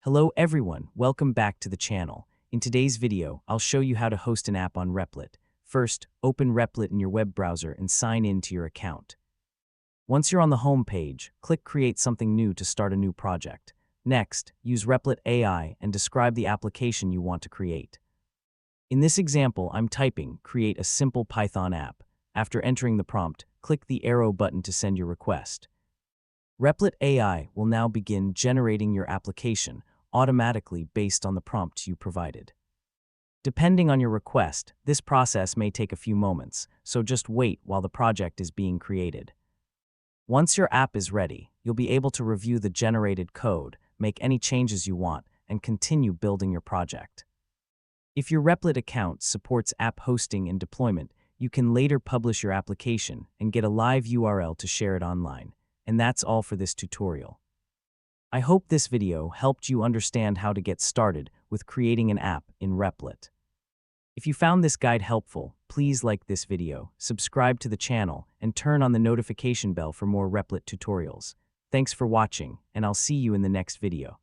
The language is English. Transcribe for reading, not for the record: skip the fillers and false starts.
Hello everyone, welcome back to the channel. In today's video, I'll show you how to host an app on Replit. First, open Replit in your web browser and sign in to your account. Once you're on the home page, click Create Something New to start a new project. Next, use Replit AI and describe the application you want to create. In this example, I'm typing, create a simple Python app. After entering the prompt, click the arrow button to send your request. Replit AI will now begin generating your application automatically based on the prompt you provided. Depending on your request, this process may take a few moments, so just wait while the project is being created. Once your app is ready, you'll be able to review the generated code, make any changes you want, and continue building your project. If your Replit account supports app hosting and deployment, you can later publish your application and get a live URL to share it online. And that's all for this tutorial. I hope this video helped you understand how to get started with creating an app in Replit. If you found this guide helpful, please like this video, subscribe to the channel, and turn on the notification bell for more Replit tutorials. Thanks for watching, and I'll see you in the next video.